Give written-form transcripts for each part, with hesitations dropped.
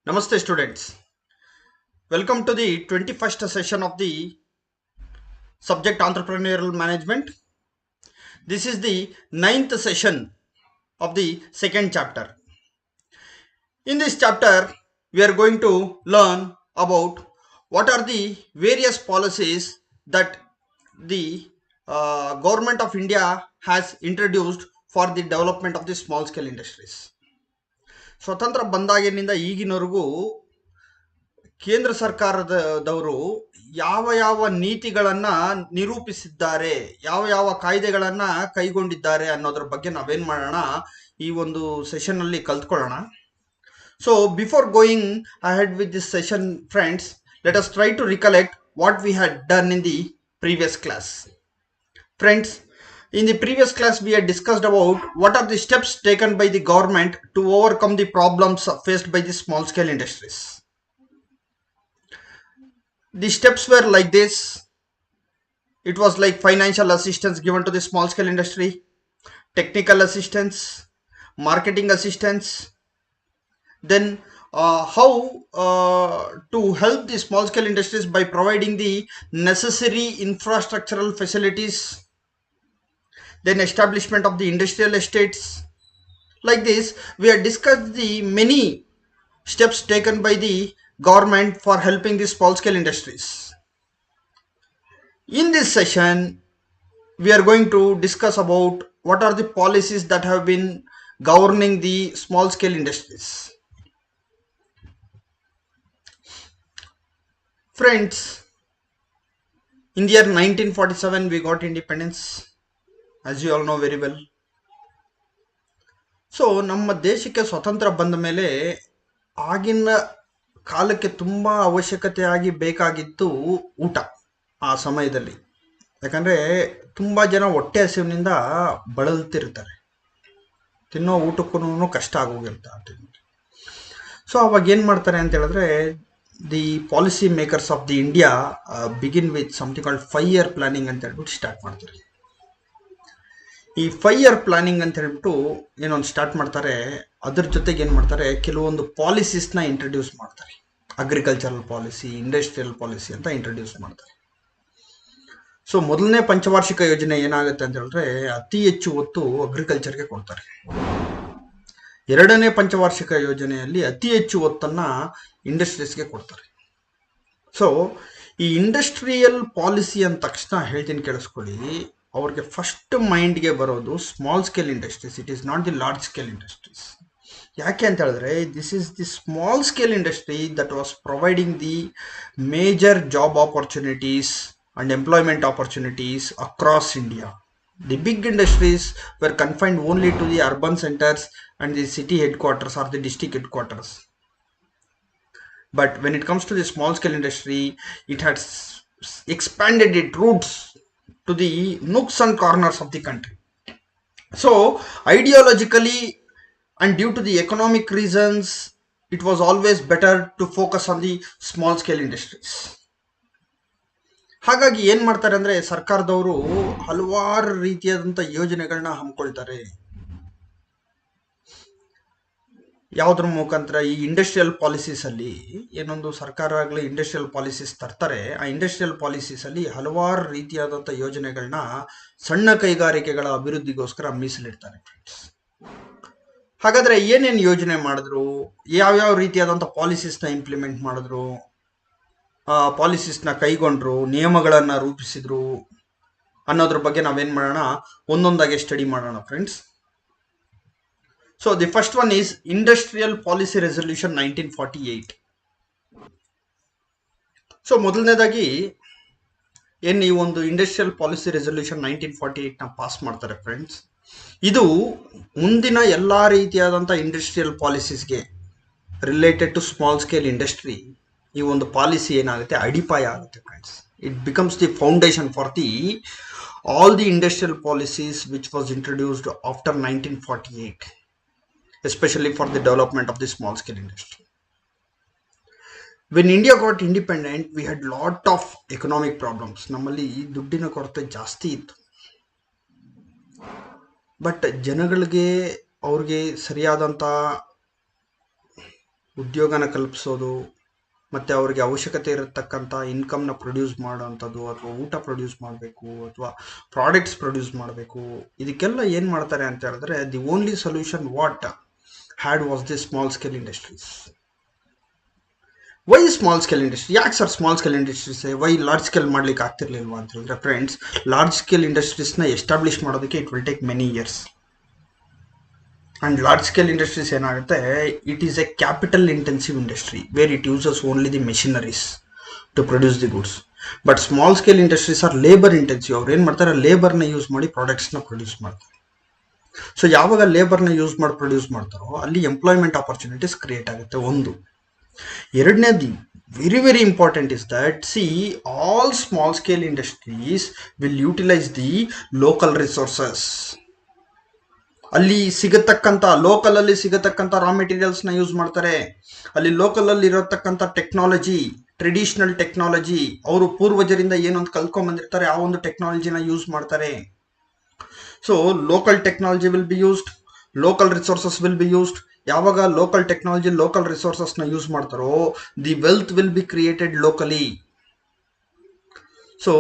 Namaste students. Welcome to the 21st session of the subject entrepreneurial management. This is the 9th session of the second chapter. In this chapter, we are going to learn about what are the various policies that the government of India has introduced for the development of the small scale industries. ಸ್ವತಂತ್ರ ಬಂದಾಗಿನಿಂದ ಈಗಿನವರೆಗೂ ಕೇಂದ್ರ ಸರ್ಕಾರದವರು ಯಾವ ಯಾವ ನೀತಿಗಳನ್ನ ನಿರೂಪಿಸಿದ್ದಾರೆ, ಯಾವ ಯಾವ ಕಾಯ್ದೆಗಳನ್ನ ಕೈಗೊಂಡಿದ್ದಾರೆ ಅನ್ನೋದ್ರ ಬಗ್ಗೆ ನಾವೇನ್ ಮಾಡೋಣ ಈ ಒಂದು ಸೆಷನ್ ಅಲ್ಲಿ ಕಲ್ತ್ಕೊಳ್ಳೋಣ. So before going ahead with this session friends, let us try to recollect what we had done in the previous class. Friends, in the previous class we had discussed about what are the steps taken by the government to overcome the problems faced by the small scale industries. The steps were like this. It was like financial assistance given to the small scale industry, technical assistance, marketing assistance, then how to help the small scale industries by providing the necessary infrastructural facilities, then establishment of the industrial estates. Like this, we have discussed the many steps taken by the government for helping the small scale industries. In this session, we are going to discuss about what are the policies that have been governing the small scale industries. Friends, in the year 1947 we got independence, as you all know very well. So ನಮ್ಮ ದೇಶಕ್ಕೆ ಸ್ವತಂತ್ರ ಬಂದ ಮೇಲೆ ಆಗಿನ ಕಾಲಕ್ಕೆ ತುಂಬ ಅವಶ್ಯಕತೆಯಾಗಿ ಬೇಕಾಗಿತ್ತು ಊಟ ಆ ಸಮಯದಲ್ಲಿ. ಯಾಕಂದರೆ ತುಂಬ ಜನ ಹೊಟ್ಟೆ ಹಸಿವಿನಿಂದ ಬಳಲ್ತಿರ್ತಾರೆ, ತಿನ್ನೋ ಊಟಕ್ಕೂ ಕಷ್ಟ ಆಗೋಗಿರ್ತಾರೆ. ಸೊ ಅವಾಗ ಏನು ಮಾಡ್ತಾರೆ ಅಂತ ಹೇಳಿದ್ರೆ, the policy makers of the India begin with something called 5 year planning ಅಂತ ಹೇಳ್ಬಿಟ್ಟು ಸ್ಟಾರ್ಟ್ ಮಾಡ್ತಾರೆ. ಈ 5 year ಪ್ಲಾನಿಂಗ್ ಅಂತ ಹೇಳ್ಬಿಟ್ಟು ಏನೊಂದು ಸ್ಟಾರ್ಟ್ ಮಾಡ್ತಾರೆ. ಅದ್ರ ಜೊತೆಗೆ ಏನು ಮಾಡ್ತಾರೆ, ಕೆಲವೊಂದು ಪಾಲಿಸೀಸ್ನ ಇಂಟ್ರಡ್ಯೂಸ್ ಮಾಡ್ತಾರೆ. ಅಗ್ರಿಕಲ್ಚರಲ್ ಪಾಲಿಸಿ, ಇಂಡಸ್ಟ್ರಿಯಲ್ ಪಾಲಿಸಿ ಅಂತ ಇಂಟ್ರಡ್ಯೂಸ್ ಮಾಡ್ತಾರೆ. ಸೊ ಮೊದಲನೇ ಪಂಚವಾರ್ಷಿಕ ಯೋಜನೆ ಏನಾಗುತ್ತೆ ಅಂತ ಹೇಳಿದ್ರೆ, ಅತಿ ಹೆಚ್ಚು ಒತ್ತು ಅಗ್ರಿಕಲ್ಚರ್ಗೆ ಕೊಡ್ತಾರೆ. ಎರಡನೇ ಪಂಚವಾರ್ಷಿಕ ಯೋಜನೆಯಲ್ಲಿ ಅತಿ ಹೆಚ್ಚು ಒತ್ತನ್ನ ಇಂಡಸ್ಟ್ರೀಸ್ಗೆ ಕೊಡ್ತಾರೆ. ಸೊ ಈ ಇಂಡಸ್ಟ್ರಿಯಲ್ ಪಾಲಿಸಿ ಅಂದ ತಕ್ಷಣ ಹೇಳ್ತೀನಿ ಕೇಳಿಸ್ಕೊಳ್ಳಿ, ಅವ್ರಿಗೆ ಫಸ್ಟ್ ಮೈಂಡ್ಗೆ ಬರೋದು small scale industries. It is not the large scale industries. ಯಾಕೆ ಅಂತ ಹೇಳಿದ್ರೆ, this is the small scale industry that was providing the major job opportunities and employment opportunities across India. The big industries were confined only to the urban centers and the city headquarters or the district headquarters. But when it comes to the small scale industry, it has expanded its roots to the nooks and corners of the country. So ideologically and due to the economic reasons, it was always better to focus on the small scale industries. ಹಾಗಾಗಿ ಏನು ಮಾಡ್ತಾರೆ ಅಂದರೆ, ಸರ್ಕಾರದವರು ಹಲವಾರು ರೀತಿಯಾದಂಥ ಯೋಜನೆಗಳನ್ನ ಹಮ್ಮಿಕೊಳ್ತಾರೆ. ಯಾವುದ್ರ ಮುಖಾಂತರ, ಈ ಇಂಡಸ್ಟ್ರಿಯಲ್ ಪಾಲಿಸೀಸಲ್ಲಿ ಏನೊಂದು ಸರ್ಕಾರ ಆಗಲಿ ಇಂಡಸ್ಟ್ರಿಯಲ್ ಪಾಲಿಸೀಸ್ ತರ್ತಾರೆ. ಆ ಇಂಡಸ್ಟ್ರಿಯಲ್ ಪಾಲಿಸೀಸಲ್ಲಿ ಹಲವಾರು ರೀತಿಯಾದಂಥ ಯೋಜನೆಗಳನ್ನ ಸಣ್ಣ ಕೈಗಾರಿಕೆಗಳ ಅಭಿವೃದ್ಧಿಗೋಸ್ಕರ ಮೀಸಲಿಡ್ತಾರೆ. ಹಾಗಾದರೆ ಏನೇನು ಯೋಜನೆ ಮಾಡಿದ್ರು, ಯಾವ್ಯಾವ ರೀತಿಯಾದಂಥ ಪಾಲಿಸೀಸ್ನ ಇಂಪ್ಲಿಮೆಂಟ್ ಮಾಡಿದ್ರು, ಪಾಲಿಸೀಸ್ನ ಕೈಗೊಂಡ್ರು, ನಿಯಮಗಳನ್ನು ರೂಪಿಸಿದ್ರು ಅನ್ನೋದ್ರ ಬಗ್ಗೆ ನಾವೇನು ಮಾಡೋಣ, ಒಂದೊಂದಾಗಿ ಸ್ಟಡಿ ಮಾಡೋಣ friends. So the first one is industrial policy resolution 1948. ಸೊ ಮೊದಲನೇದಾಗಿ ಏನು ಈ ಒಂದು ಇಂಡಸ್ಟ್ರಿಯಲ್ ಪಾಲಿಸಿ ರೆಸಲ್ಯೂಷನ್ 1948ನ ಪಾಸ್ ಮಾಡ್ತಾರೆ ಫ್ರೆಂಡ್ಸ್. ಇದು ಮುಂದಿನ ಎಲ್ಲ ರೀತಿಯಾದಂಥ ಇಂಡಸ್ಟ್ರಿಯಲ್ ಪಾಲಿಸೀಸ್ಗೆ related to small scale industry ಈ ಒಂದು ಪಾಲಿಸಿ ಏನಾಗುತ್ತೆ, ಅಡಿಪಾಯ ಆಗುತ್ತೆ friends. It becomes the foundation for the all the industrial policies which was introduced after 1948, especially for the development of the small scale industry. When India got independent, we had lot of economic problems. ನಮ್ಮಲ್ಲಿ ದುಡ್ಡಿನ ಕೊರತೆ ಜಾಸ್ತಿ ಇತ್ತು. But ಜನಗಳಿಗೆ ಅವ್ರಿಗೆ ಸರಿಯಾದಂಥ ಉದ್ಯೋಗನ ಕಲ್ಪಿಸೋದು, ಮತ್ತು ಅವ್ರಿಗೆ ಅವಶ್ಯಕತೆ ಇರತಕ್ಕಂಥ ಇನ್ಕಮ್ನ ಪ್ರೊಡ್ಯೂಸ್ ಮಾಡೋವಂಥದ್ದು, ಅಥವಾ ಊಟ ಪ್ರೊಡ್ಯೂಸ್ ಮಾಡಬೇಕು, ಅಥವಾ ಪ್ರಾಡಕ್ಟ್ಸ್ ಪ್ರೊಡ್ಯೂಸ್ ಮಾಡಬೇಕು. ಇದಕ್ಕೆಲ್ಲ ಏನು ಮಾಡ್ತಾರೆ ಅಂತ ಹೇಳಿದ್ರೆ, the only solution what had was the small scale industries. Why small scale industry? ಯಾಕೆ sir small scale industries, why large scale ಮಾಡ್ಲಿಕ್ಕೆ ಆಗ್ತಿರ್ಲಿಲ್ವಾ ಅಂತ ಹೇಳಿದ್ರೆ, ಫ್ರೆಂಡ್ಸ್, ಲಾರ್ಜ್ ಸ್ಕೇಲ್ ಇಂಡಸ್ಟ್ರೀಸ್ನ ಎಸ್ಟಾಬ್ಲಿಷ್ ಮಾಡೋದಕ್ಕೆ it will take many years. And large scale industries ಏನಾಗುತ್ತೆ, it is a capital intensive industry where it uses only the machineries to produce the goods. But small scale industries are labour intensive. ಅವ್ರು ಏನು ಮಾಡ್ತಾರೆ, ಲೇಬರ್ನ use ಮಾಡಿ ಪ್ರಾಡಕ್ಟ್ಸ್ನ produce ಮಾಡ್ತಾರೆ. So ಯಾವಾಗ ಲೇಬರ್ನ use ಮಾಡಿ produce ಮಾಡ್ತಾರೋ ಅಲ್ಲಿ ಎಂಪ್ಲಾಯ್ಮೆಂಟ್ ಆಪರ್ಚುನಿಟೀಸ್ ಕ್ರಿಯೇಟ್ ಆಗುತ್ತೆ. ಒಂದು. ಎರಡನೇದು very very important is that, C, all small scale industries will utilise the local resources. ಅಲ್ಲಿ ಸಿಗತಕ್ಕಂಥ ಲೋಕಲಲ್ಲಿ ಸಿಗತಕ್ಕಂಥ ರಾ ಮೆಟೀರಿಯಲ್ಸ್ನ ಯೂಸ್ ಮಾಡ್ತಾರೆ. ಅಲ್ಲಿ ಲೋಕಲಲ್ಲಿ ಇರತಕ್ಕಂಥ ಟೆಕ್ನಾಲಜಿ, ಟ್ರೆಡಿಷನಲ್ ಟೆಕ್ನಾಲಜಿ, ಅವರು ಪೂರ್ವಜರಿಂದ ಏನೊಂದು ಕಲ್ತ್ಕೊಂಡ್ಬಂದಿರ್ತಾರೆ ಆ ಒಂದು ಟೆಕ್ನಾಲಜಿನ ಯೂಸ್ ಮಾಡ್ತಾರೆ. So local technology will be used, local resources will be used. ಯಾವಾಗ ಲೋಕಲ್ ಟೆಕ್ನಾಲಜಿ, ಲೋಕಲ್ ರಿಸೋರ್ಸಸ್ನ ಯೂಸ್ ಮಾಡ್ತಾರೋ the wealth will be created locally. So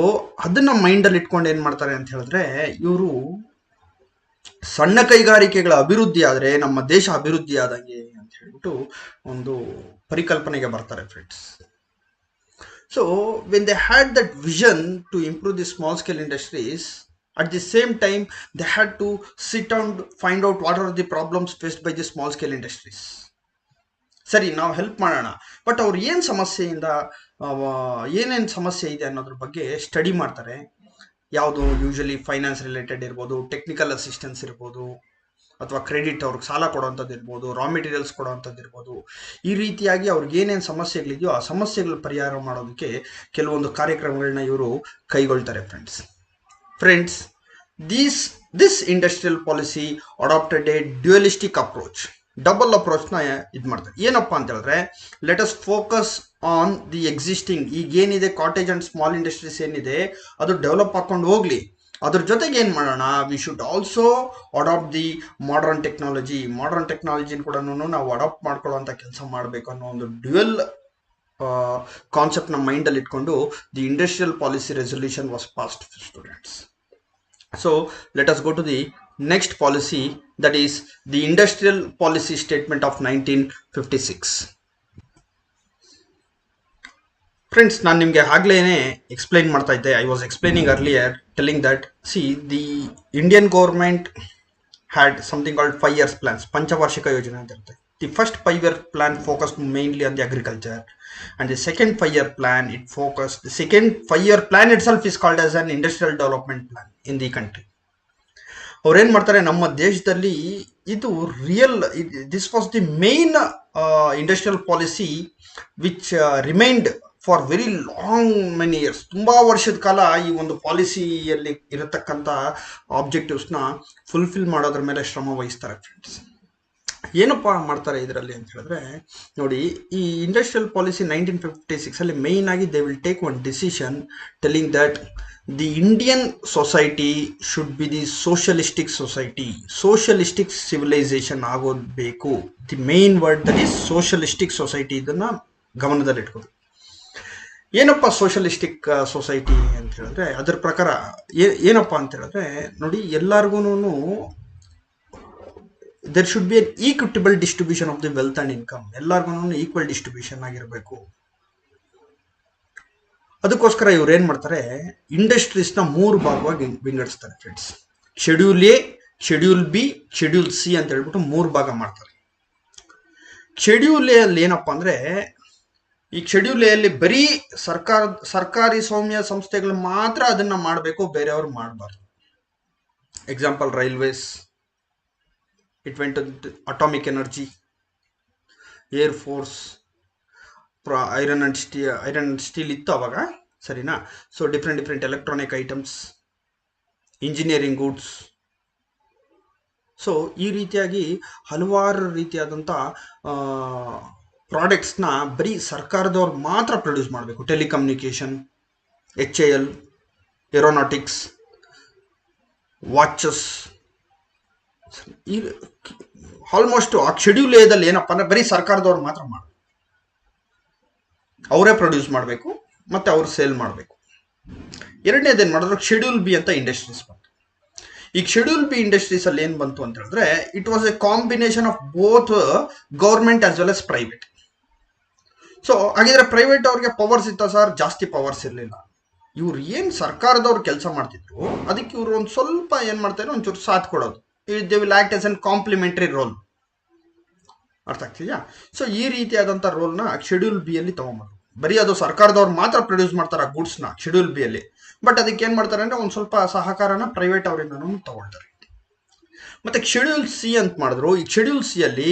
ಅದನ್ನ ಮೈಂಡಲ್ಲಿ ಇಟ್ಕೊಂಡು ಏನು ಮಾಡ್ತಾರೆ ಅಂತ ಹೇಳಿದ್ರೆ, ಇವರು ಸಣ್ಣ ಕೈಗಾರಿಕೆಗಳ ಅಭಿವೃದ್ಧಿ ಆದರೆ ನಮ್ಮ ದೇಶ ಅಭಿವೃದ್ಧಿ ಆದಂಗೆ ಅಂತ ಹೇಳ್ಬಿಟ್ಟು ಒಂದು ಪರಿಕಲ್ಪನೆಗೆ ಬರ್ತಾರೆ friends. So when they had that vision to improve the small scale industries, at the same time they had to sit and find out what are the problems faced by the small scale industries. ಸರಿ, ನಾವು help ಮಾಡೋಣ, but ಅವ್ರು ಏನು ಸಮಸ್ಯೆಯಿಂದ ಏನೇನು ಸಮಸ್ಯೆ ಇದೆ ಅನ್ನೋದ್ರ ಬಗ್ಗೆ ಸ್ಟಡಿ ಮಾಡ್ತಾರೆ. ಯಾವುದು ಯೂಶಲಿ ಫೈನಾನ್ಸ್ ರಿಲೇಟೆಡ್ ಇರ್ಬೋದು, ಟೆಕ್ನಿಕಲ್ ಅಸಿಸ್ಟೆನ್ಸ್ ಇರ್ಬೋದು, ಅಥವಾ ಕ್ರೆಡಿಟ್ ಅವ್ರಿಗೆ ಸಾಲ ಕೊಡೋವಂಥದ್ದು ಇರ್ಬೋದು, ರಾ ಮೆಟೀರಿಯಲ್ಸ್ ಕೊಡೋವಂಥದ್ದು ಇರ್ಬೋದು. ಈ ರೀತಿಯಾಗಿ ಅವ್ರಿಗೆ ಏನೇನು ಸಮಸ್ಯೆಗಳಿದೆಯೋ ಆ ಸಮಸ್ಯೆಗಳ ಪರಿಹಾರ ಮಾಡೋದಕ್ಕೆ ಕೆಲವೊಂದು ಕಾರ್ಯಕ್ರಮಗಳನ್ನ ಇವರು ಕೈಗೊಳ್ತಾರೆ friends. This industrial policy adopted a dualistic approach. Double ಅಪ್ರೋಚ್ನ ಇದು ಮಾಡ್ತಾರೆ. ಏನಪ್ಪ ಅಂತ ಹೇಳಿದ್ರೆ, let us focus on the existing. ಈಗ ಏನಿದೆ ಕಾಟೇಜ್ ಅಂಡ್ ಸ್ಮಾಲ್ ಇಂಡಸ್ಟ್ರೀಸ್ ಏನಿದೆ ಅದು ಡೆವಲಪ್ ಹಾಕೊಂಡು ಹೋಗ್ಲಿ, ಅದ್ರ ಜೊತೆಗೆ ಏನು ಮಾಡೋಣ, we should also adopt the modern technology. Modern ಟೆಕ್ನಾಲಜಿನ ಕೂಡ ನಾವು ಅಡಾಪ್ಟ್ ಮಾಡ್ಕೊಳ್ಳೋವಂಥ ಕೆಲಸ ಮಾಡಬೇಕು ಅನ್ನೋ ಒಂದು ಡ್ಯುಯಲ್ ಕಾನ್ಸೆಪ್ಟ್ನ ಮೈಂಡಲ್ಲಿ ಇಟ್ಕೊಂಡು the industrial policy resolution was passed students. So let us go to the next policy, that is the Industrial Policy Statement of 1956. Friends, ನಾನು ನಿಮಗೆ ಆಗ್ಲೇನೆ ಎಕ್ಸ್ಪ್ಲೈನ್ ಮಾಡ್ತಾ ಇದ್ದೆ. I was explaining earlier telling that, see, the Indian government had something called 5 years plans, ಪಂಚವಾರ್ಷಿಕ ಯೋಜನೆ ಅಂತ ಇರುತ್ತೆ. The first 5-year plan focused mainly on the agriculture, and the second 5-year plan, the second 5-year plan itself is called as an industrial development plan in the country. ಅವ್ರು ಏನು ಮಾಡ್ತಾರೆ, ನಮ್ಮ ದೇಶದಲ್ಲಿ ಇದು this was the main industrial policy which remained for very long many years. ತುಂಬ ವರ್ಷದ ಕಾಲ ಈ ಒಂದು ಪಾಲಿಸಿಯಲ್ಲಿ ಇರತಕ್ಕಂಥ ಆಬ್ಜೆಕ್ಟಿವ್ಸ್ನ ಫುಲ್ಫಿಲ್ ಮಾಡೋದ್ರ ಮೇಲೆ ಶ್ರಮ ವಹಿಸ್ತಾರೆ ಫ್ರೆಂಡ್ಸ್. ಏನಪ್ಪ ಮಾಡ್ತಾರೆ ಇದರಲ್ಲಿ ಅಂತ ಹೇಳಿದ್ರೆ, ನೋಡಿ, ಈ ಇಂಡಸ್ಟ್ರಿಯಲ್ ಪಾಲಿಸಿ 1956 ಮೇಯ್ನ್ ಆಗಿ they will take one decision telling that the Indian society should be the socialistic society. Socialistic civilisation ಆಗೋದು ಬೇಕು. The main word that is socialistic society. ಇದನ್ನ ಗಮನದಲ್ಲಿ ಇಟ್ಕೋದು. ಏನಪ್ಪ ಸೋಷಲಿಸ್ಟಿಕ್ ಸೊಸೈಟಿ ಅಂತ ಹೇಳಿದ್ರೆ, ಅದ್ರ ಪ್ರಕಾರ ಏನಪ್ಪ ಅಂತ ಹೇಳಿದ್ರೆ, ನೋಡಿ, ಎಲ್ಲರಿಗೂ there should be an equitable distribution of the wealth and income. ಎಲ್ಲರಿಗೂ ಈಕ್ವಲ್ ಡಿಸ್ಟ್ರಿಬ್ಯೂಷನ್ ಆಗಿರಬೇಕು. ಅದಕ್ಕೋಸ್ಕರ ಇವ್ರು ಏನು ಮಾಡ್ತಾರೆ, ಇಂಡಸ್ಟ್ರೀಸ್ನ 3 ಭಾಗವಾಗಿ ವಿಂಗಡಿಸ್ತಾರೆ friends. Schedule A, schedule B, schedule C ಅಂತ ಹೇಳ್ಬಿಟ್ಟು 3 ಭಾಗ ಮಾಡ್ತಾರೆ. ಶೆಡ್ಯೂಲ್ ಎ ಅಲ್ಲಿ ಏನಪ್ಪ ಅಂದರೆ, ಈ ಶೆಡ್ಯೂಲ್ ಎ ಅಲ್ಲಿ ಬರೀ ಸರ್ಕಾರಿ ಸ್ವಾಮ್ಯ ಸಂಸ್ಥೆಗಳು ಮಾತ್ರ ಅದನ್ನ ಮಾಡಬೇಕು, ಬೇರೆಯವರು ಮಾಡಬಾರ್ದು. Example railways, it went to atomic energy, air force, iron and steel ಇತ್ತು ಅವಾಗ, ಸರಿನಾ. So different electronic items, engineering goods. So ಈ ರೀತಿಯಾಗಿ ಹಲವಾರು ರೀತಿಯಾದಂಥ ಪ್ರಾಡಕ್ಟ್ಸ್ನ ಬರೀ ಸರ್ಕಾರದವ್ರು ಮಾತ್ರ ಪ್ರೊಡ್ಯೂಸ್ ಮಾಡಬೇಕು. Telecommunication, HAL, aeronautics, watches. ಈ ಆಲ್ಮೋಸ್ಟ್ ಆ ಶೆಡ್ಯೂಲ್ ಎದಲ್ಲಿ ಏನಪ್ಪ ಅಂದರೆ ಬರೀ ಸರ್ಕಾರದವ್ರು ಮಾತ್ರ ಮಾಡಬೇಕು. ಅವರೇ ಪ್ರೊಡ್ಯೂಸ್ ಮಾಡಬೇಕು ಮತ್ತು ಅವ್ರು ಸೇಲ್ ಮಾಡಬೇಕು. ಎರಡನೇದೇನು ಮಾಡಿದ್ರು, ಶೆಡ್ಯೂಲ್ ಬಿ ಅಂತ ಇಂಡಸ್ಟ್ರೀಸ್ ಬಂತು. ಈಗ ಶೆಡ್ಯೂಲ್ ಬಿ ಇಂಡಸ್ಟ್ರೀಸ್ ಅಲ್ಲಿ ಏನು ಬಂತು ಅಂತ ಹೇಳಿದ್ರೆ, it was A combination of both government as well as private. So ಹಾಗಿದ್ರೆ ಪ್ರೈವೇಟ್ ಅವ್ರಿಗೆ ಪವರ್ಸ್ ಇತ್ತ ಸರ್? ಜಾಸ್ತಿ ಪವರ್ಸ್ ಇರಲಿಲ್ಲ. ಇವ್ರು ಏನು ಸರ್ಕಾರದವ್ರು ಕೆಲಸ ಮಾಡ್ತಿದ್ರು ಅದಕ್ಕೆ ಇವರು ಒಂದು ಸ್ವಲ್ಪ ಏನು ಮಾಡ್ತಾರೆ, ಒಂಚೂರು ಸಾಥ್ ಕೊಡೋದು. They will act as an complementary role. ಅರ್ಥ ಆಗ್ತಿದೆಯಾ? ಸೊ ಈ ರೀತಿಯಾದಂಥ ರೋಲ್ನ ಶೆಡ್ಯೂಲ್ ಬಿ ಅಲ್ಲಿ ತಗೊಂಡ್ಬಂದ್ರು. ಬರೀ ಅದು ಸರ್ಕಾರದವ್ರು ಮಾತ್ರ ಪ್ರೊಡ್ಯೂಸ್ ಮಾಡ್ತಾರೆ ಆ ಗೂಡ್ಸ್ನ ಶೆಡ್ಯೂಲ್ ಬಿ ಅಲ್ಲಿ. ಬಟ್ ಅದಕ್ಕೆ ಏನು ಮಾಡ್ತಾರೆ ಅಂದರೆ ಒಂದು ಸ್ವಲ್ಪ ಸಹಕಾರನ ಪ್ರೈವೇಟ್ ಅವರಿಂದನೂ ತಗೊಳ್ತಾರೆ. ಮತ್ತೆ ಶೆಡ್ಯೂಲ್ ಸಿ ಅಂತ ಮಾಡಿದ್ರು. ಈ ಶೆಡ್ಯೂಲ್ ಸಿ ಅಲ್ಲಿ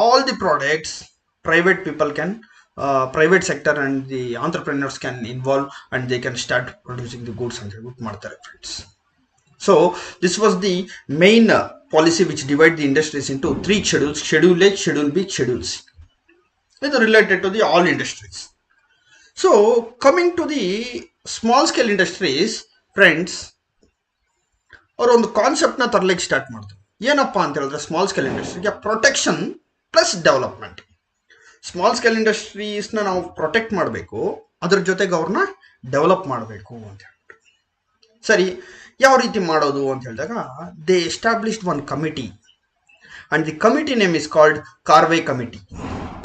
all the products private people can private sector and the entrepreneurs can involve and they can start producing the goods and good ಮಾಡ್ತಾರೆ friends. So this was the main policy which divide the industries into 3 schedules: schedule A, schedule B, schedule C. It is related to the all industries. So coming to the small scale industries friends, ಅವರು ಒಂದು ಕಾನ್ಸೆಪ್ಟ್ನ ತರಲಿಕ್ಕೆ start ಮಾಡಿದ್ರು. ಏನಪ್ಪಾ ಅಂತ ಹೇಳಿದ್ರೆ, small scale ಇಂಡಸ್ಟ್ರಿಗೆ protection plus development. Small scale ಇಂಡಸ್ಟ್ರೀಸ್ನ ನಾವು ಪ್ರೊಟೆಕ್ಟ್ ಮಾಡಬೇಕು, ಅದ್ರ ಜೊತೆಗೆ ಅವ್ರನ್ನ ಡೆವಲಪ್ ಮಾಡಬೇಕು ಅಂತ ಹೇಳ್ಬಿಟ್ಟು. ಸರಿ, ಯಾವ ರೀತಿ ಮಾಡೋದು ಅಂತ ಹೇಳಿದಾಗ, they established one committee and the committee name is called Karve committee.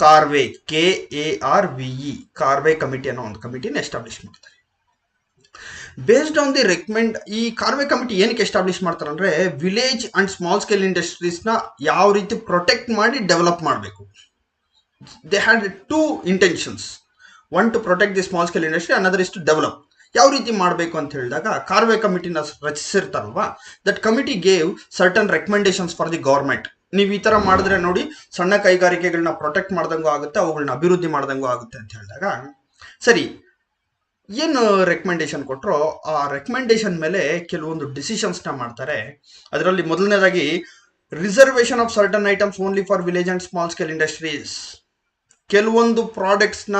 Karve, KARVE, Karve committee ಅನ್ನೋ ಒಂದು ಕಮಿಟಿನ ಎಸ್ಟಾಬ್ಲಿಷ್ ಮಾಡ್ತಾರೆ. Based on the recommend. ಈ ಕಾರ್ವೆ ಕಮಿಟಿ ಏನಕ್ಕೆ ಎಸ್ಟಾಬ್ಲಿಷ್ ಮಾಡ್ತಾರೆ ಅಂದರೆ, ವಿಲೇಜ್ ಅಂಡ್ ಸ್ಮಾಲ್ ಸ್ಕೇಲ್ ಇಂಡಸ್ಟ್ರೀಸ್ನ ಯಾವ ರೀತಿ ಪ್ರೊಟೆಕ್ಟ್ ಮಾಡಿ ಡೆವಲಪ್ ಮಾಡಬೇಕು. they had 2 intentions. One to protect the small scale industry, another is to develop. ಯಾವ ರೀತಿ ಮಾಡಬೇಕು ಅಂತ ಹೇಳಿದಾಗ, ಕಾರ್ವೆ ಕಮಿಟಿನ ರಚಿಸಿರ್ತಾರಲ್ವಾ, that committee gave certain recommendations for the government. ನೀವು ಈ ಥರ ಮಾಡಿದ್ರೆ ನೋಡಿ, ಸಣ್ಣ ಕೈಗಾರಿಕೆಗಳನ್ನ ಪ್ರೊಟೆಕ್ಟ್ ಮಾಡ್ದಂಗೂ ಆಗುತ್ತೆ, ಅವುಗಳನ್ನ ಅಭಿವೃದ್ಧಿ ಮಾಡ್ದಂಗೂ ಆಗುತ್ತೆ ಅಂತ ಹೇಳಿದಾಗ, ಸರಿ ಏನು ರೆಕಮೆಂಡೇಶನ್ ಕೊಟ್ಟರೋ ಆ ರೆಕಮೆಂಡೇಶನ್ ಮೇಲೆ ಕೆಲವೊಂದು ಡಿಸಿಷನ್ಸ್ನ ಮಾಡ್ತಾರೆ. ಅದರಲ್ಲಿ ಮೊದಲನೇದಾಗಿ, reservation of certain items only for village and small scale industries. ಕೆಲವೊಂದು ಪ್ರಾಡಕ್ಟ್ಸ್ನ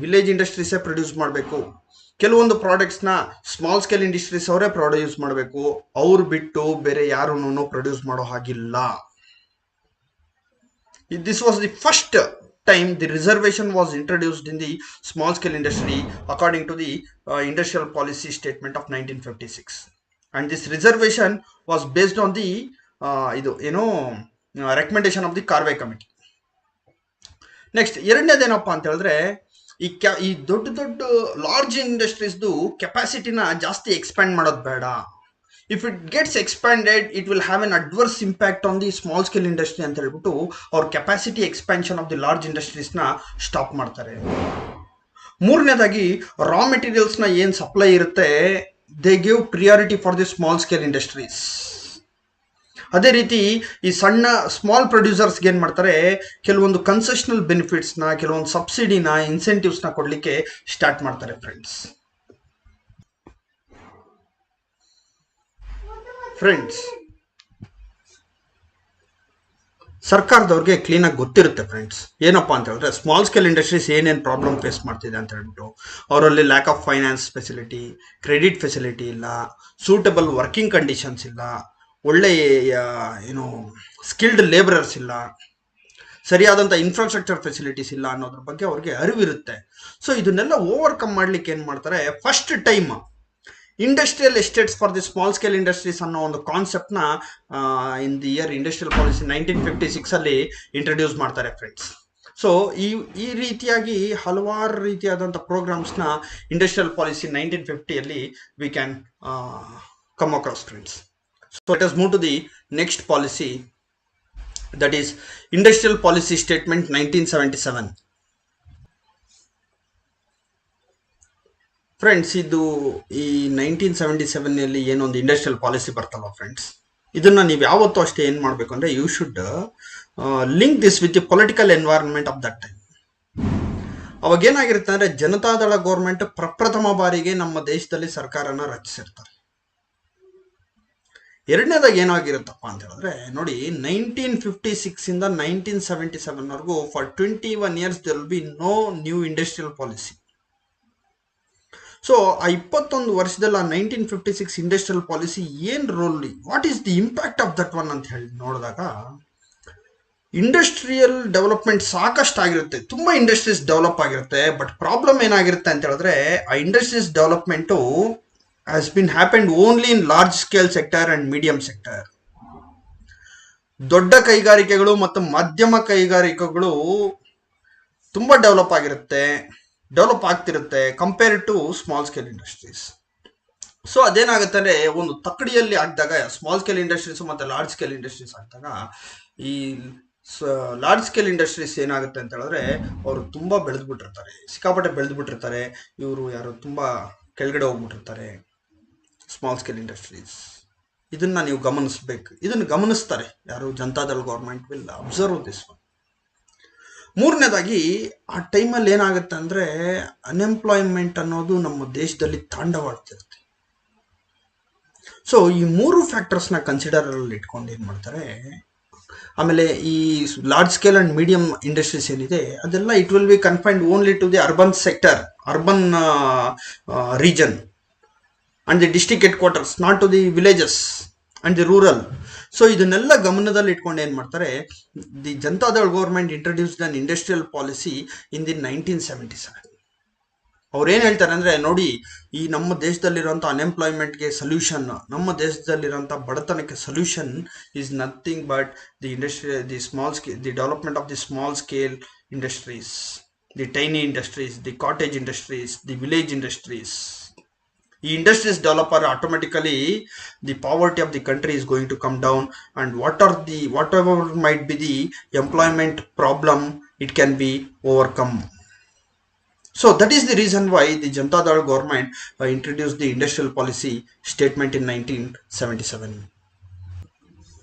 ವಿಲೇಜ್ ಇಂಡಸ್ಟ್ರೀಸೇ ಪ್ರೊಡ್ಯೂಸ್ ಮಾಡಬೇಕು, ಕೆಲವೊಂದು ಪ್ರಾಡಕ್ಟ್ಸ್ನ ಸ್ಮಾಲ್ ಸ್ಕೇಲ್ ಇಂಡಸ್ಟ್ರೀಸ್ ಅವರೇ ಪ್ರೊಡ್ಯೂಸ್ ಮಾಡಬೇಕು, ಅವ್ರು ಬಿಟ್ಟು ಬೇರೆ ಯಾರೂ ಪ್ರೊಡ್ಯೂಸ್ ಮಾಡೋ ಹಾಗಿಲ್ಲ. This was the first time the reservation was introduced in the small scale industry according to the industrial policy statement of 1956, and this reservation was based on the recommendation of the Karve committee. Next ಎರಡನೇದೇನಪ್ಪ ಅಂತ ಹೇಳಿದ್ರೆ, ಈ ದೊಡ್ಡ ದೊಡ್ಡ large ಇಂಡಸ್ಟ್ರೀಸ್ದು ಕೆಪಾಸಿಟಿನ ಜಾಸ್ತಿ expand ಮಾಡೋದು ಬೇಡ. If it gets expanded it will have an adverse impact on the small scale industry ಅಂತ ಹೇಳ್ಬಿಟ್ಟು ಅವ್ರ capacity expansion of the large ಇಂಡಸ್ಟ್ರೀಸ್ನ ಸ್ಟಾಪ್ ಮಾಡ್ತಾರೆ. ಮೂರನೇದಾಗಿ, ರಾ ಮೆಟೀರಿಯಲ್ಸ್ನ ಏನು ಸಪ್ಲೈ ಇರುತ್ತೆ, they give priority for the small scale industries. ಅದೇ ರೀತಿ ಈ ಸಣ್ಣ ಸ್ಮಾಲ್ ಪ್ರೊಡ್ಯೂಸರ್ಸ್ಗೆ ಏನು ಮಾಡ್ತಾರೆ, ಕೆಲವೊಂದು ಕನ್ಸೆಷನಲ್ ಬೆನಿಫಿಟ್ಸ್ನ, ಕೆಲವೊಂದು ಸಬ್ಸಿಡಿನ, ಇನ್ಸೆಂಟಿವ್ಸ್ನ ಕೊಡಲಿಕ್ಕೆ ಸ್ಟಾರ್ಟ್ ಮಾಡ್ತಾರೆ ಫ್ರೆಂಡ್ಸ್. ಸರ್ಕಾರದವ್ರಿಗೆ ಕ್ಲೀನಾಗಿ ಗೊತ್ತಿರುತ್ತೆ ಫ್ರೆಂಡ್ಸ್, ಏನಪ್ಪಾ ಅಂತ ಹೇಳಿದ್ರೆ ಸ್ಮಾಲ್ ಸ್ಕೇಲ್ ಇಂಡಸ್ಟ್ರೀಸ್ ಏನೇನು ಪ್ರಾಬ್ಲಮ್ ಫೇಸ್ ಮಾಡ್ತಿದೆ ಅಂತ ಹೇಳ್ಬಿಟ್ಟು. ಅವರಲ್ಲಿ lack of finance facility, credit facility ಇಲ್ಲ, ಸೂಟಬಲ್ ವರ್ಕಿಂಗ್ ಕಂಡೀಷನ್ಸ್ ಇಲ್ಲ, ಒಳ್ಳೆಯ ಸ್ಕಿಲ್ಡ್ ಲೇಬರರ್ಸ್ ಇಲ್ಲ, ಸರಿಯಾದಂಥ ಇನ್ಫ್ರಾಸ್ಟ್ರಕ್ಚರ್ ಫೆಸಿಲಿಟೀಸ್ ಇಲ್ಲ ಅನ್ನೋದ್ರ ಬಗ್ಗೆ ಅವ್ರಿಗೆ ಅರಿವಿರುತ್ತೆ. ಸೊ ಇದನ್ನೆಲ್ಲ ಓವರ್ಕಮ್ ಮಾಡ್ಲಿಕ್ಕೆ ಏನು ಮಾಡ್ತಾರೆ, first time industrial estates for the small scale industries ಅನ್ನೋ ಒಂದು ಕಾನ್ಸೆಪ್ಟ್ನ in the year industrial policy 1956 introduce ಮಾಡ್ತಾರೆ ಫ್ರೆಂಡ್ಸ್. ಸೊ ಈ ರೀತಿಯಾಗಿ ಹಲವಾರು ರೀತಿಯಾದಂಥ ಪ್ರೋಗ್ರಾಮ್ಸ್ನ industrial policy 1950 we can come across friends. So let us move to the next policy, that is Industrial Policy Statement 1977. Friends, ಇದು ಈ 1977 ಏನೊಂದು ಇಂಡಸ್ಟ್ರಿಯಲ್ ಪಾಲಿಸಿ ಬರ್ತಲ್ವ ಫ್ರೆಂಡ್ಸ್, ಇದನ್ನು ನೀವು ಯಾವತ್ತೂ ಅಷ್ಟೇ ಏನು ಮಾಡಬೇಕು ಅಂದರೆ, you should link this with the political environment of that time. ಅವಾಗ ಏನಾಗಿರುತ್ತೆ ಅಂದರೆ, ಜನತಾದಳ ಗೌರ್ಮೆಂಟ್ ಪ್ರಪ್ರಥಮ ಬಾರಿಗೆ ನಮ್ಮ ದೇಶದಲ್ಲಿ ಸರ್ಕಾರನ ರಚಿಸಿರ್ತಾರೆ. ಎರಡನೇದಾಗಿ ಏನಾಗಿರುತ್ತಪ್ಪ ಅಂತ ಹೇಳಿದ್ರೆ, ನೋಡಿ 1956 1977 for 21 years there will be no new industrial policy. So ಆ 21 ವರ್ಷದಲ್ಲಿ 1956 ಇಂಡಸ್ಟ್ರಿಯಲ್ ಪಾಲಿಸಿ ಏನು role, what is the impact of that one ಅಂತ ಹೇಳಿ ನೋಡಿದಾಗ, ಇಂಡಸ್ಟ್ರಿಯಲ್ ಡೆವಲಪ್ಮೆಂಟ್ ಸಾಕಷ್ಟು ಆಗಿರುತ್ತೆ, ತುಂಬಾ ಇಂಡಸ್ಟ್ರೀಸ್ ಡೆವಲಪ್ ಆಗಿರುತ್ತೆ. ಬಟ್ ಪ್ರಾಬ್ಲಮ್ ಏನಾಗಿರುತ್ತೆ ಅಂತ ಹೇಳಿದ್ರೆ, ಆ industries development has been happened only in large scale sector and medium sector. ದೊಡ್ಡ ಕೈಗಾರಿಕೆಗಳು ಮತ್ತು ಮಧ್ಯಮ ಕೈಗಾರಿಕೆಗಳು ತುಂಬಾ ಡೆವಲಪ್ ಆಗ್ತಿರುತ್ತೆ compare to small scale industries. So ಅದೇನಾಗುತ್ತೆ ಅಂದ್ರೆ, ಒಂದು ತಕ್ಕಡಿಯಲ್ಲಿ ಆಗಿದಾಗ ಸ್ಮಾಲ್ ಸ್ಕೇಲ್ ಇಂಡಸ್ಟ್ರೀಸ್ ಮತ್ತೆ ಲಾರ್ಜ್ ಸ್ಕೇಲ್ ಇಂಡಸ್ಟ್ರೀಸ್ ಆಗಿದಾಗ, ಈ ಲಾರ್ಜ್ ಸ್ಕೇಲ್ ಇಂಡಸ್ಟ್ರೀಸ್ ಏನಾಗುತ್ತೆ ಅಂತ ಹೇಳಿದ್ರೆ, ಅವರು ತುಂಬಾ ಸಿಕ್ಕಾಪಟ್ಟೆ ಬೆಳೆದ್ಬಿಟ್ಟಿರ್ತಾರೆ. ಇವರು ಯಾರು ತುಂಬಾ ಕೆಳಗಡೆ ಹೋಗ್ಬಿಟ್ಟಿರ್ತಾರೆ ಸ್ಮಾಲ್ ಸ್ಕೇಲ್ ಇಂಡಸ್ಟ್ರೀಸ್. ಇದನ್ನ ನೀವು ಗಮನಿಸ್ಬೇಕು. ಇದನ್ನು ಗಮನಿಸ್ತಾರೆ ಯಾರು, Janata Dal government will observe this one. ಮೂರನೇದಾಗಿ, ಆ ಟೈಮಲ್ಲಿ ಏನಾಗುತ್ತೆ ಅಂದ್ರೆ, ಅನ್ಎಂಪ್ಲಾಯ್ಮೆಂಟ್ ಅನ್ನೋದು ನಮ್ಮ ದೇಶದಲ್ಲಿ ತಾಂಡವಾಡ್ತಿರುತ್ತೆ. ಸೊ ಈ ಮೂರು ಫ್ಯಾಕ್ಟರ್ಸ್ನ ಕನ್ಸಿಡರ್ ಅಲ್ಲಿ ಇಟ್ಕೊಂಡು ಏನ್ ಮಾಡ್ತಾರೆ, ಆಮೇಲೆ ಈ large scale and medium industries ಏನಿದೆ ಅದೆಲ್ಲ it will be confined only to the urban sector, urban region and the district headquarters, not to the villages and the rural. So ಇದನ್ನೆಲ್ಲ ಗಮನದಲ್ಲಿ ಇಟ್ಕೊಂಡು ಏನ್ ಮಾಡ್ತಾರೆ, the Janata Dal government introduced an industrial policy in the 1977. ಅವ್ರು ಏನ್ ಹೇಳ್ತಾರೆ ಅಂದ್ರೆ, ನೋಡಿ, ಈ ನಮ್ಮ ದೇಶದಲ್ಲಿರುವಂತ ಅನ್ಎಂಪ್ಲಾಯ್ಮೆಂಟ್ಗೆ ಸೊಲ್ಯೂಷನ್, ನಮ್ಮ ದೇಶದಲ್ಲಿರುವಂತ ಬಡತನಕ್ಕೆ solution is nothing but the industry, the development of the small scale industries, the tiny industries, the cottage industries, the village industries. ಈ industries developer automatically the poverty of the country is going to come down, and whatever might be the employment problem, it can be overcome. So that is the reason why the Janata Dal government introduced the industrial policy statement in 1977.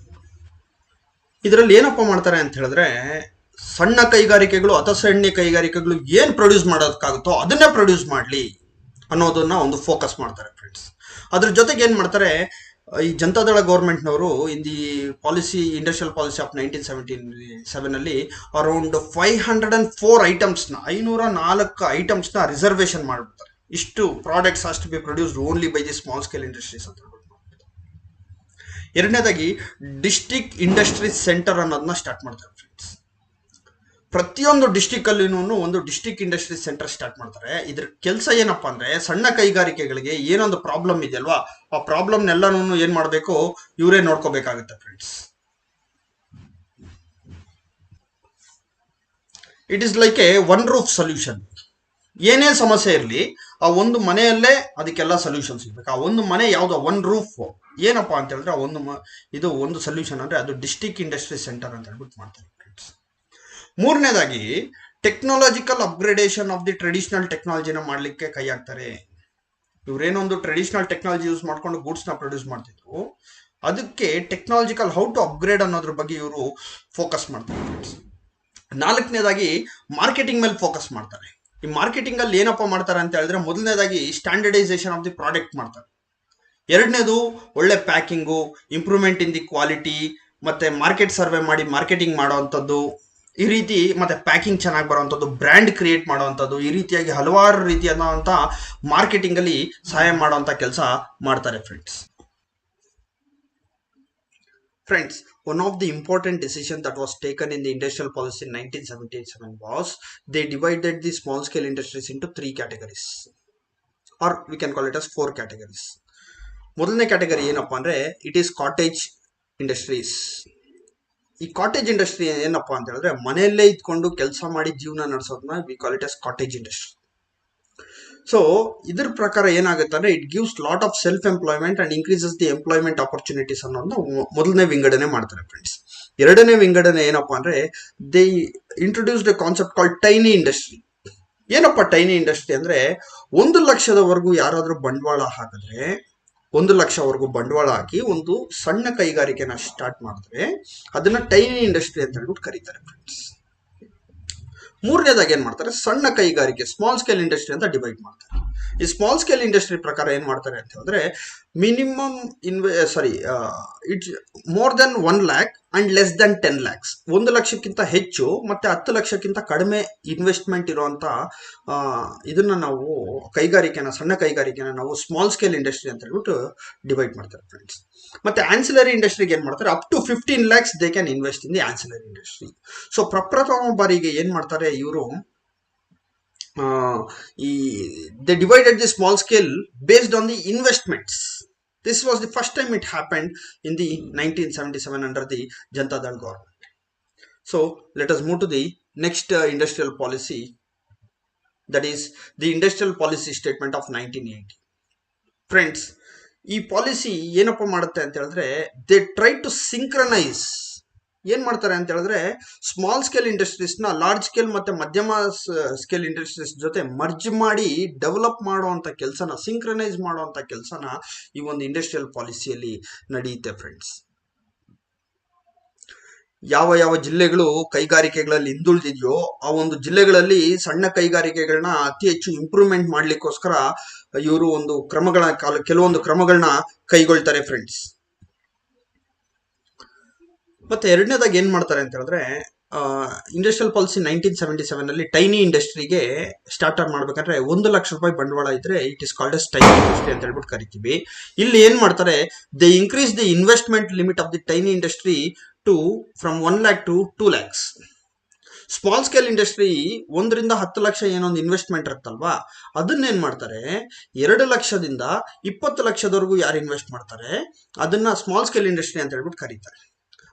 ಇದರಲ್ಲಿ ಏನಪ್ಪ ಮಾಡ್ತಾರೆ ಅಂತ ಹೇಳಿದ್ರೆ, ಸಣ್ಣ ಕೈಗಾರಿಕೆಗಳು ಅಥವಾ ಸಣ್ಣ ಕೈಗಾರಿಕೆಗಳು ಏನ್ ಪ್ರೊಡ್ಯೂಸ್ ಮಾಡೋದಕ್ಕಾಗುತ್ತೋ ಅದನ್ನೇ ಪ್ರೊಡ್ಯೂಸ್ ಮಾಡಲಿ ಅನ್ನೋದನ್ನ ಒಂದು ಫೋಕಸ್ ಮಾಡ್ತಾರೆ ಫ್ರೆಂಡ್ಸ್. ಅದ್ರ ಜೊತೆಗೆ ಏನ್ ಮಾಡ್ತಾರೆ, ಈ Janata Dal ಗೌರ್ಮೆಂಟ್ನವರು in the policy, industrial policy of 1977 ಅಲ್ಲಿ ಅರೌಂಡ್ 504 ಐಟಮ್ಸ್ನ, 504 ಐಟಮ್ಸ್ನ ರಿಸರ್ವೇಶನ್ ಮಾಡ್ಬಿಡ್ತಾರೆ. ಇಷ್ಟು products has to be produced only by the small scale industries ಅಂತ ಹೇಳ್ಬಿಟ್ಟು. ಎರಡನೇದಾಗಿ, ಡಿಸ್ಟ್ರಿಕ್ಟ್ ಇಂಡಸ್ಟ್ರೀಸ್ ಸೆಂಟರ್ ಅನ್ನೋದನ್ನ ಸ್ಟಾರ್ಟ್ ಮಾಡ್ತಾರೆ ಫ್ರೆಂಡ್ಸ್. ಪ್ರತಿಯೊಂದು ಡಿಸ್ಟ್ರಿಕ್ಟ್ ಅಲ್ಲಿನೂ ಒಂದು ಡಿಸ್ಟ್ರಿಕ್ಟ್ ಇಂಡಸ್ಟ್ರೀಸ್ ಸೆಂಟರ್ ಸ್ಟಾರ್ಟ್ ಮಾಡ್ತಾರೆ. ಇದ್ರ ಕೆಲಸ ಏನಪ್ಪಾ ಅಂದ್ರೆ, ಸಣ್ಣ ಕೈಗಾರಿಕೆಗಳಿಗೆ ಏನೊಂದು ಪ್ರಾಬ್ಲಮ್ ಇದೆಯಲ್ವಾ, ಆ ಪ್ರಾಬ್ಲಮ್ನೆಲ್ಲನೂ ಏನ್ ಮಾಡಬೇಕು, ಇವರೇ ನೋಡ್ಕೋಬೇಕಾಗುತ್ತೆ friends. It is like a one roof solution. ಏನೇ ಸಮಸ್ಯೆ ಇರಲಿ, ಆ ಒಂದು ಮನೆಯಲ್ಲೇ ಅದಕ್ಕೆಲ್ಲ ಸೊಲ್ಯೂಷನ್ ಸಿಗ್ಬೇಕು. ಆ ಒಂದು ಮನೆ ಯಾವ್ದು, ಒನ್ ರೂಫ್ ಏನಪ್ಪಾ ಅಂತ ಹೇಳಿದ್ರೆ, ಇದು ಒಂದು ಸೊಲ್ಯೂಷನ್ ಅಂದ್ರೆ ಅದು ಡಿಸ್ಟ್ರಿಕ್ಟ್ ಇಂಡಸ್ಟ್ರಿ ಸೆಂಟರ್ ಅಂತ ಹೇಳ್ಬಿಟ್ಟು ಮಾಡ್ತಾರೆ ಫ್ರೆಂಡ್ಸ್. ಮೂರನೇದಾಗಿ, technological upgradation of the traditional ಟೆಕ್ನಾಲಜಿನ ಮಾಡ್ಲಿಕ್ಕೆ ಕೈ ಹಾಕ್ತಾರೆ. ಇವ್ರೇನೊಂದು ಟ್ರೆಡಿಷನಲ್ ಟೆಕ್ನಾಲಜಿ ಯೂಸ್ ಮಾಡ್ಕೊಂಡು ಗೂಡ್ಸ್ ನ ಪ್ರೊಡ್ಯೂಸ್ ಮಾಡ್ತಿದ್ರು, ಅದಕ್ಕೆ ಟೆಕ್ನಾಲಜಿಕಲ್ ಹೌ ಟು ಅಪ್ಗ್ರೇಡ್ ಅನ್ನೋದ್ರ ಬಗ್ಗೆ ಇವರು ಫೋಕಸ್ ಮಾಡ್ತಾರೆ ಫ್ರೆಂಡ್ಸ್. ನಾಲ್ಕನೇದಾಗಿ, ಮಾರ್ಕೆಟಿಂಗ್ ಮೇಲೆ ಫೋಕಸ್ ಮಾಡ್ತಾರೆ. ಈ ಮಾರ್ಕೆಟಿಂಗ್ ಅಲ್ಲಿ ಏನಪ್ಪ ಮಾಡ್ತಾರೆ ಅಂತ ಹೇಳಿದ್ರೆ, ಮೊದಲನೇದಾಗಿ ಸ್ಟ್ಯಾಂಡರ್ಡೈಸೇಷನ್ ಆಫ್ ದಿ ಪ್ರಾಡಕ್ಟ್ ಮಾಡ್ತಾರೆ. ಎರಡನೇದು, ಒಳ್ಳೆ packing, improvement in the quality, ಮತ್ತೆ ಮಾರ್ಕೆಟ್ ಸರ್ವೆ ಮಾಡಿ ಮಾರ್ಕೆಟಿಂಗ್ ಮಾಡೋವಂಥದ್ದು, ಈ ರೀತಿ, ಮತ್ತೆ ಪ್ಯಾಕಿಂಗ್ ಚೆನ್ನಾಗಿ ಬರುವಂಥದ್ದು, ಬ್ರ್ಯಾಂಡ್ ಕ್ರಿಯೇಟ್ ಮಾಡುವಂಥದ್ದು, ಈ ರೀತಿಯಾಗಿ ಹಲವಾರು ರೀತಿಯಾದಂಥ ಮಾರ್ಕೆಟಿಂಗ್ ಅಲ್ಲಿ ಸಹಾಯ ಮಾಡುವಂಥ ಕೆಲಸ ಮಾಡ್ತಾರೆ friends. One of the important decisions that was taken in the industrial policy in 1977 was they divided the small scale industries into 3 categories, or we can call it as 4 categories. ಮೊದಲನೇ category ಏನಪ್ಪಾ ಅಂದ್ರೆ, it is cottage industries. ಈ cottage industry ಏನಪ್ಪಾ ಅಂತ ಹೇಳಿದ್ರೆ, ಮನೆಯಲ್ಲೇ ಇದ್ಕೊಂಡು ಕೆಲಸ ಮಾಡಿ ಜೀವನ ನಡೆಸೋದನ್ನ we call it as cottage industry. So ಇದ್ರ ಪ್ರಕಾರ ಏನಾಗುತ್ತೆ ಅಂದ್ರೆ, it gives lot of self employment and increases the employment opportunities ಅನ್ನೋದನ್ನ ಮೊದಲನೇ ವಿಂಗಡಣೆ ಮಾಡ್ತಾರೆ ಫ್ರೆಂಡ್ಸ್. ಎರಡನೇ ವಿಂಗಡಣೆ ಏನಪ್ಪಾ ಅಂದ್ರೆ, they introduced a concept called tiny industry. ಏನಪ್ಪಾ ಟೈನಿ ಇಂಡಸ್ಟ್ರಿ ಅಂದ್ರೆ, 1 ಲಕ್ಷದವರೆಗೂ ಯಾರಾದ್ರೂ ಬಂಡವಾಳ ಹಾಕಿದ್ರೆ, 1 ಲಕ್ಷವರೆಗೂ ಬಂಡವಾಳ ಹಾಕಿ ಒಂದು ಸಣ್ಣ ಕೈಗಾರಿಕೆನ ಸ್ಟಾರ್ಟ್ ಮಾಡಿದ್ರೆ ಅದನ್ನ ಟೈನಿ ಇಂಡಸ್ಟ್ರಿ ಅಂತ ಹೇಳ್ಬಿಟ್ಟು ಕರೀತಾರೆ ಫ್ರೆಂಡ್ಸ್. ಮೂರನೇದಾಗಿ ಏನ್ ಮಾಡ್ತಾರೆ, ಸಣ್ಣ ಕೈಗಾರಿಕೆ, ಸ್ಮಾಲ್ ಸ್ಕೇಲ್ ಇಂಡಸ್ಟ್ರಿ ಅಂತ ಡಿವೈಡ್ ಮಾಡ್ತಾರೆ. ಈ ಸ್ಮಾಲ್ ಸ್ಕೇಲ್ ಇಂಡಸ್ಟ್ರಿ ಪ್ರಕಾರ ಏನ್ ಮಾಡ್ತಾರೆ ಅಂತ ಹೇಳಿದ್ರೆ minimum it's more than 1 lakh and less than 10 lakhs 1 ಲಕ್ಷಕ್ಕಿಂತ ಹೆಚ್ಚು ಮತ್ತೆ 10 ಲಕ್ಷಕ್ಕಿಂತ ಕಡಿಮೆ ಇನ್ವೆಸ್ಟ್ಮೆಂಟ್ ಇರುವಂತ ಇದನ್ನ ನಾವು ಸಣ್ಣ ಕೈಗಾರಿಕೆನ ನಾವು ಸ್ಮಾಲ್ ಸ್ಕೇಲ್ ಇಂಡಸ್ಟ್ರಿ ಅಂತ ಹೇಳ್ಬಿಟ್ಟು ಡಿವೈಡ್ ಮಾಡ್ತಾರೆ ಫ್ರೆಂಡ್ಸ್. ಮತ್ತೆ ಆನ್ಸಿಲರಿ ಇಂಡಸ್ಟ್ರಿಗೆ ಏನ್ ಮಾಡ್ತಾರೆ up to 15 lakhs they can invest in the ancillary industry. So ಪ್ರಪ್ರಥಮ ಬಾರಿಗೆ ಏನ್ ಮಾಡ್ತಾರೆ ಇವರು they divided the small scale based on the investments. This was the first time it happened in the 1977 under the Janata Dal government. So let us move to the next industrial policy, that is the industrial policy statement of 1980. Friends, ಈ policy ಏನಪ್ಪ ಮಾಡುತ್ತೆ ಅಂತ ಹೇಳಿದ್ರೆ they try to synchronize. ಏನ್ ಮಾಡ್ತಾರೆ ಅಂತ ಹೇಳಿದ್ರೆ small scale industries ನ ಲಾರ್ಜ್ ಸ್ಕೇಲ್ ಮತ್ತೆ ಮಧ್ಯಮ ಸ್ಕೇಲ್ ಇಂಡಸ್ಟ್ರೀಸ್ ಜೊತೆ ಮರ್ಜ್ ಮಾಡಿ ಡೆವಲಪ್ ಮಾಡುವಂತ ಕೆಲಸನ ಸಿಂಕ್ರನೈಸ್ ಮಾಡುವಂತ ಕೆಲಸನ ಈ ಒಂದು ಇಂಡಸ್ಟ್ರಿಯಲ್ ಪಾಲಿಸಿಯಲ್ಲಿ ನಡೆಯುತ್ತೆ ಫ್ರೆಂಡ್ಸ್. ಯಾವ ಯಾವ ಜಿಲ್ಲೆಗಳು ಕೈಗಾರಿಕೆಗಳಲ್ಲಿ ಹಿಂದುಳಿದಿದೆಯೋ ಆ ಒಂದು ಜಿಲ್ಲೆಗಳಲ್ಲಿ ಸಣ್ಣ ಕೈಗಾರಿಕೆಗಳನ್ನ ಅತಿ ಹೆಚ್ಚು ಇಂಪ್ರೂವ್ಮೆಂಟ್ ಮಾಡ್ಲಿಕ್ಕೋಸ್ಕರ ಇವರು ಒಂದು ಕೆಲವೊಂದು ಕ್ರಮಗಳನ್ನ ಕೈಗೊಳ್ತಾರೆ ಫ್ರೆಂಡ್ಸ್. ಮತ್ತೆ ಎರಡನೇದಾಗಿ ಏನ್ ಮಾಡ್ತಾರೆ ಅಂತ ಹೇಳಿದ್ರೆ ಇಂಡಸ್ಟ್ರಿಯಲ್ ಪಾಲಿಸಿ 1977 ಅಲ್ಲಿ ಟೈನಿ ಇಂಡಸ್ಟ್ರಿಗೆ ಸ್ಟಾರ್ಟ್ ಮಾಡ್ಬೇಕಂದ್ರೆ 1 ಲಕ್ಷ ರೂಪಾಯಿ ಬಂಡವಾಳ ಇದ್ರೆ it is called as tiny industry ಅಂತ ಹೇಳ್ಬಿಟ್ಟು ಕರಿತೀವಿ. ಇಲ್ಲಿ ಏನ್ ಮಾಡ್ತಾರೆ they increase the investment limit of the tiny industry from 1 lakh to 2 lakhs. Small scale industry 1 ರಿಂದ 10 ಲಕ್ಷ ಏನೊಂದು ಇನ್ವೆಸ್ಟ್ಮೆಂಟ್ ಇರುತ್ತಲ್ವಾ ಅದನ್ನೇನ್ ಮಾಡ್ತಾರೆ 2 ಲಕ್ಷದಿಂದ 20 ಲಕ್ಷದವರೆಗೂ ಯಾರು ಇನ್ವೆಸ್ಟ್ ಮಾಡ್ತಾರೆ ಅದನ್ನ ಸ್ಮಾಲ್ ಸ್ಕೇಲ್ ಇಂಡಸ್ಟ್ರಿ ಅಂತ ಹೇಳ್ಬಿಟ್ಟು ಕರೀತಾರೆ.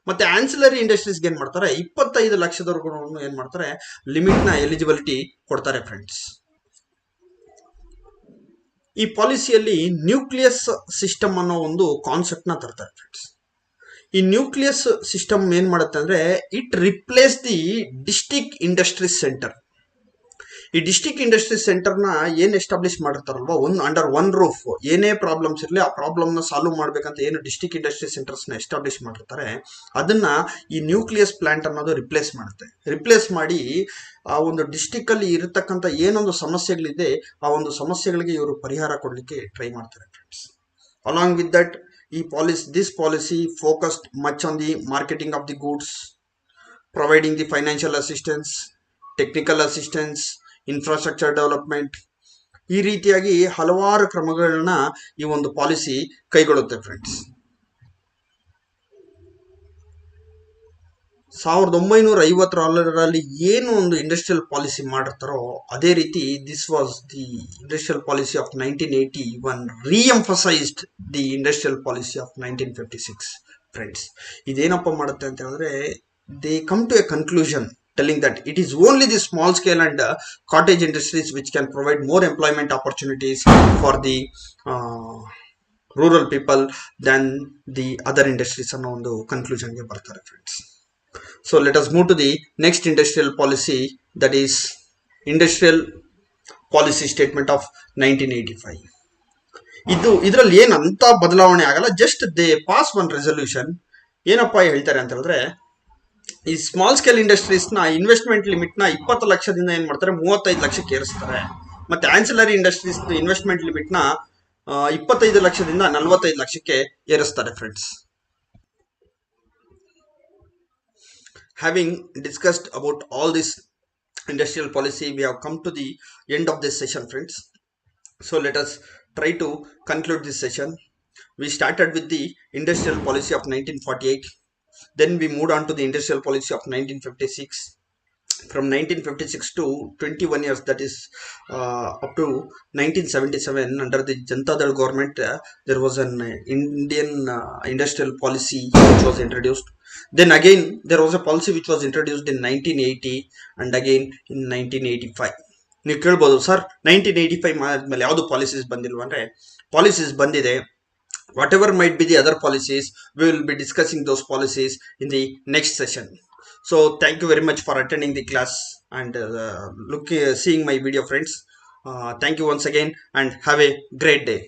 ಮತ್ತೆ ಆನ್ಸಿಲರಿ ಇಂಡಸ್ಟ್ರೀಸ್ಗೆ ಏನ್ ಮಾಡ್ತಾರೆ 25 ಲಕ್ಷದವರೆಗೂ ಏನ್ ಮಾಡ್ತಾರೆ ಲಿಮಿಟ್ ನ ಎಲಿಜಿಬಿಲಿಟಿ ಕೊಡ್ತಾರೆ ಫ್ರೆಂಡ್ಸ್. ಈ ಪಾಲಿಸಿಯಲ್ಲಿ ನ್ಯೂಕ್ಲಿಯಸ್ ಸಿಸ್ಟಮ್ ಅನ್ನೋ ಒಂದು ಕಾನ್ಸೆಪ್ಟ್ ನ ತರ್ತಾರೆ ಫ್ರೆಂಡ್ಸ್. ಈ ನ್ಯೂಕ್ಲಿಯಸ್ ಸಿಸ್ಟಮ್ ಏನ್ ಮಾಡುತ್ತೆ ಅಂದ್ರೆ it replace the district industry centre. ಈ ಡಿಸ್ಟ್ರಿಕ್ಟ್ ಇಂಡಸ್ಟ್ರಿ ಸೆಂಟರ್ ನ ಏನ್ ಎಸ್ಟಾಬ್ಲಿಷ್ ಮಾಡಿರ್ತಾರಲ್ವಾ ಅಂಡರ್ ಒನ್ ರೂಫ್ ಏನೇ ಪ್ರಾಬ್ಲಮ್ಸ್ ಇರಲಿ ಆ ಪ್ರಾಬ್ಲಮ್ ನ ಸಾಲ್ವ್ ಮಾಡ್ಬೇಕಂತ ಏನು ಡಿಸ್ಟ್ರಿಕ್ಟ್ ಇಂಡಸ್ಟ್ರಿ ಸೆಂಟರ್ಸ್ ನ ಎಸ್ಟಾಬ್ಲಿಷ್ ಮಾಡಿರ್ತಾರೆ ಅದನ್ನ ಈ ನ್ಯೂಕ್ಲಿಯಸ್ ಪ್ಲಾಂಟ್ ಅನ್ನೋದು ರಿಪ್ಲೇಸ್ ಮಾಡುತ್ತೆ. ರಿಪ್ಲೇಸ್ ಮಾಡಿ ಆ ಒಂದು ಡಿಸ್ಟ್ರಿಕ್ಟ್ ಅಲ್ಲಿ ಇರತಕ್ಕಂತ ಏನೊಂದು ಸಮಸ್ಯೆಗಳಿದೆ ಆ ಒಂದು ಸಮಸ್ಯೆಗಳಿಗೆ ಇವರು ಪರಿಹಾರ ಕೊಡ್ಲಿಕ್ಕೆ ಟ್ರೈ ಮಾಡ್ತಾರೆ friends. Along with that this policy focused much on the marketing of the goods, providing the financial assistance, technical assistance, infrastructure development. ಈ ರೀತಿಯಾಗಿ ಹಲವಾರು ಕ್ರಮಗಳನ್ನ ಈ ಒಂದು ಪಾಲಿಸಿ ಕೈಗೊಳ್ಳುತ್ತೆ ಫ್ರೆಂಡ್ಸ್. 1950ರಲ್ಲಿ ಏನು ಒಂದು ಇಂಡಸ್ಟ್ರಿಯಲ್ ಪಾಲಿಸಿ ಮಾಡಿರ್ತಾರೋ ಅದೇ ರೀತಿ this was the industrial policy of 1981 reemphasised the industrial policy of 1956 friends. ಇದೇನಪ್ಪ ಮಾಡುತ್ತೆ ಅಂತ ಹೇಳಿದ್ರೆ they come to a conclusion telling that it is only the small scale and cottage industries which can provide more employment opportunities for the rural people than the other industries ಅನ್ನೋ ಒಂದು ಕನ್ಕ್ಲೂಷನ್ಗೆ ಬರ್ತಾರೆ friends. So let us move to the next industrial policy, that is industrial policy statement of 1985. ಇದರಲ್ಲಿ ಏನಂತ ಬದಲಾವಣೆ ಆಗಲ್ಲ, just they pass one resolution. ಏನಪ್ಪ ಹೇಳ್ತಾರೆ ಅಂತ ಹೇಳಿದ್ರೆ ಈ ಸ್ಮಾಲ್ ಸ್ಕೇಲ್ ಇಂಡಸ್ಟ್ರೀಸ್ ನ ಇನ್ವೆಸ್ಟ್ಮೆಂಟ್ ಲಿಮಿಟ್ ನ 20 ಲಕ್ಷದಿಂದ ಏನ್ ಮಾಡ್ತಾರೆ 35 ಲಕ್ಷಕ್ಕೆ ಏರಿಸ್ತಾರೆ. ಮತ್ತೆ ಆನ್ಸಿಲರಿ ಇಂಡಸ್ಟ್ರೀಸ್ ಇನ್ವೆಸ್ಟ್ಮೆಂಟ್ ಲಿಮಿಟ್ ನ 25 ಲಕ್ಷದಿಂದ 45 ಲಕ್ಷಕ್ಕೆ ಏರಿಸ್ತಾರೆ friends. Having discussed about all this industrial policy, we have come to the end of this session friends. So let us try to conclude this session. We started with the industrial policy of 1948, then we moved on to the industrial policy of 1956. From 1956 to 21 years, that is up to 1977 under the Janata Dal government, there was an Indian industrial policy which was introduced. Then again there was a policy which was introduced in 1980 and again in 1985. ನೀವು ಕೇಳ್ಬೋದು sir 1985 ಆದ್ಮೇಲೆ ಯಾವುದು policies ಬಂದಿಲ್ವ ಅಂದ್ರೆ policies ಬಂದಿದೆ. whatever might be the other policies, we will be discussing those policies in the next session. So thank you very much for attending the class and seeing my video friends. Thank you once again and have a great day.